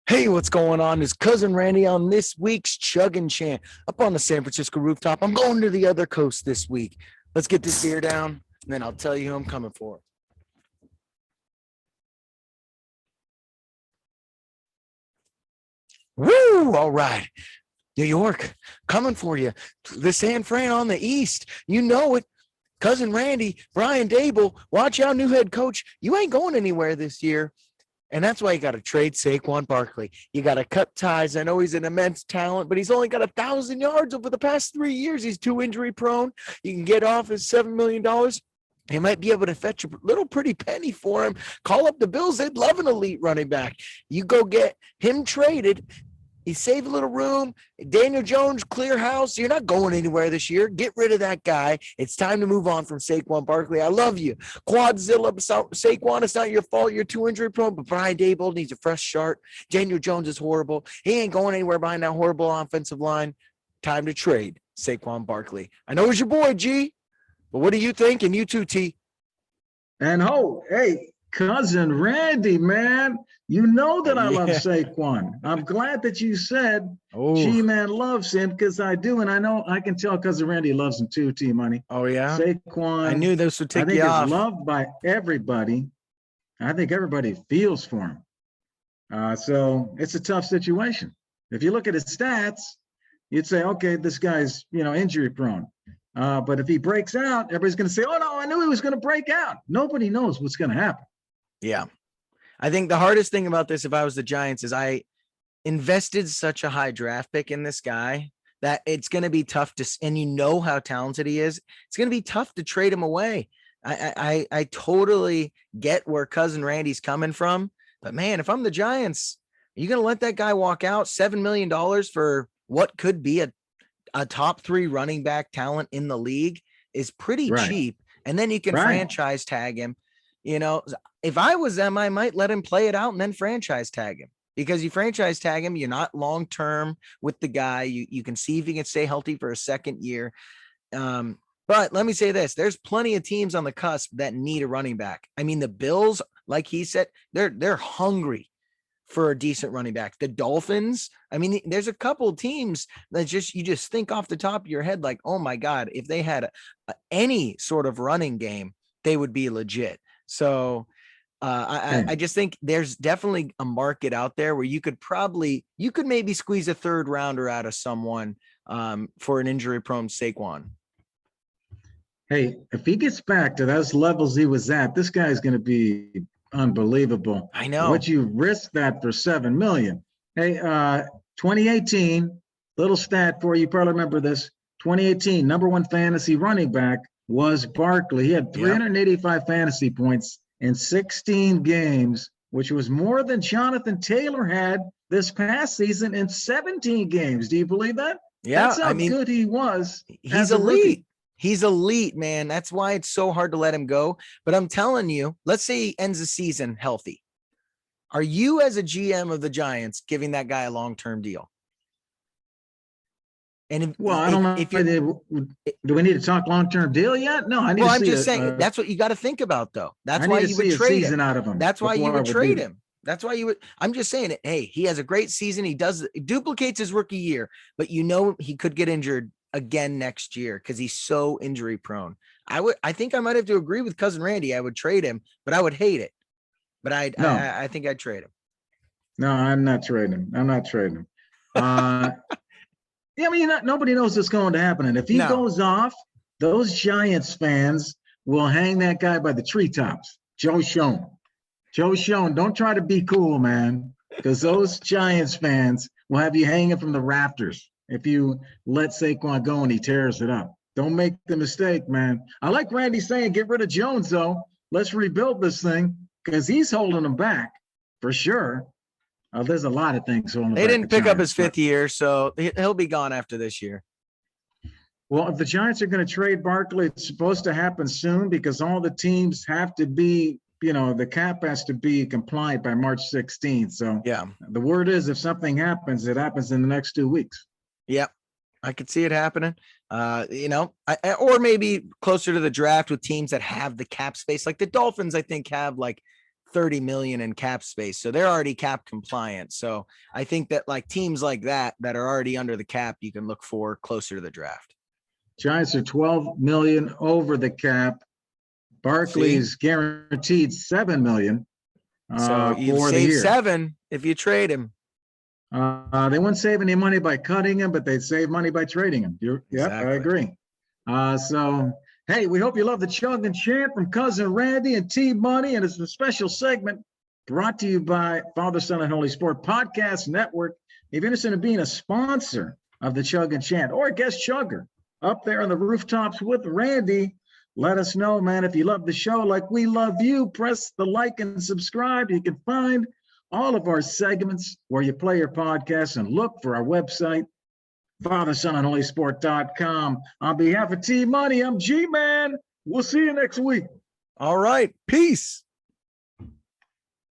Hey, what's going on? It's Cousin Randy on this week's Chug Chant up on the San Francisco rooftop. I'm going to the other coast this week. Let's get this beer down, and then I'll tell you who I'm coming for. Woo! All right. New York, coming for you. The San Fran on the East. You know it. Cousin Randy, Brian Dable, watch out, new head coach. You ain't going anywhere this year. And that's why you got to trade Saquon Barkley. You got to cut ties. I know he's an immense talent, but he's only got 1,000 yards over the past 3 years. He's too injury prone. You can get off his $7 million. They might be able to fetch a little pretty penny for him. Call up the Bills. They'd love an elite running back. You go get him traded. You save a little room. Daniel Jones, clear house. You're not going anywhere this year. Get rid of that guy. It's time to move on from Saquon Barkley. I love you. Quadzilla, Saquon, it's not your fault. You're too injury prone, but Brian Dable needs a fresh start. Daniel Jones is horrible. He ain't going anywhere behind that horrible offensive line. Time to trade Saquon Barkley. I know it's your boy, G, but what do you think? And you too, T. And hey, Cousin Randy, man, you know that I love Saquon. I'm glad that you said G-Man loves him because I do, and I know I can tell Cousin Randy loves him too, T-Money. Oh, yeah? Saquon. I knew this would take you off. I think he's loved by everybody. I think everybody feels for him. So it's a tough situation. If you look at his stats, you'd say, okay, this guy's, injury prone. But if he breaks out, everybody's going to say, oh, no, I knew he was going to break out. Nobody knows what's going to happen. Yeah. I think the hardest thing about this, if I was the Giants, is I invested such a high draft pick in this guy that it's going to be tough to, and you know how talented he is. It's going to be tough to trade him away. I totally get where Cousin Randy's coming from, but man, if I'm the Giants, are you going to let that guy walk out $7 million for what could be a top 3 running back talent in the league is pretty cheap. And then you can franchise tag him. If I was them, I might let him play it out and then franchise tag him, because you franchise tag him, you're not long-term with the guy. You can see if he can stay healthy for a second year. But let me say this, there's plenty of teams on the cusp that need a running back. I mean, the Bills, like he said, they're hungry for a decent running back. The Dolphins, I mean, there's a couple of teams that you just think off the top of your head, like, oh my God, if they had any sort of running game, they would be legit. So I just think there's definitely a market out there where you could maybe squeeze a third rounder out of someone for an injury prone Saquon. Hey, if he gets back to those levels he was at, this guy's going to be unbelievable. I know. Would you risk that for $7 million? Hey, 2018, little stat for you. You probably remember this. 2018, number 1 fantasy running back was Barkley. He had 385 fantasy points in 16 games, which was more than Jonathan Taylor had this past season in 17 games. Do you believe that? Yeah, that's how good he was. He's elite. He's elite, man. That's why it's so hard to let him go. But I'm telling you, let's say he ends the season healthy. Are you, as a GM of the Giants, giving that guy a long-term deal? And I don't know. Do we need to talk long-term deal yet? No, I'm just saying that's what you got to think about, though. That's why you would trade him. Out of him. That's why you would trade him. That's why you would. I'm just saying, hey, he has a great season. He duplicates his rookie year, but he could get injured again next year because he's so injury prone. I think I might have to agree with Cousin Randy. I would trade him, but I would hate it. But I think I'd trade him. No, I'm not trading him. Yeah, I mean, nobody knows what's going to happen. And if he goes off, those Giants fans will hang that guy by the treetops. Joe Schoen, don't try to be cool, man, because those Giants fans will have you hanging from the rafters if you let Saquon go and he tears it up. Don't make the mistake, man. I like Randy saying get rid of Jones, though. Let's rebuild this thing because he's holding them back for sure. There's a lot of things. They didn't pick up his 5th year, so he'll be gone after this year. Well, if the Giants are going to trade Barkley, it's supposed to happen soon because all the teams have to be, the cap has to be compliant by March 16th. So the word is if something happens, it happens in the next 2 weeks. Yep. I could see it happening. Or maybe closer to the draft with teams that have the cap space. Like the Dolphins, I think, have like 30 million in cap space. So they're already cap compliant. So I think that like teams like that are already under the cap, you can look for closer to the draft. Giants are 12 million over the cap. Barkley's guaranteed 7 million so you for the save year. 7 if you trade him. They wouldn't save any money by cutting him, but they'd save money by trading him. Yep, I agree. So, hey, we hope you love the Chug and Chant from Cousin Randy and T-Money, and it's a special segment brought to you by Father, Son, and Holy Sport Podcast Network. If you're interested in being a sponsor of the Chug and Chant or a guest chugger up there on the rooftops with Randy, let us know, man. If you love the show like we love you, press the like and subscribe. You can find all of our segments where you play your podcast, and look for our website, FatherSonAndHolySport.com. On behalf of T-Money, I'm G-Man. We'll see you next week. All right. Peace.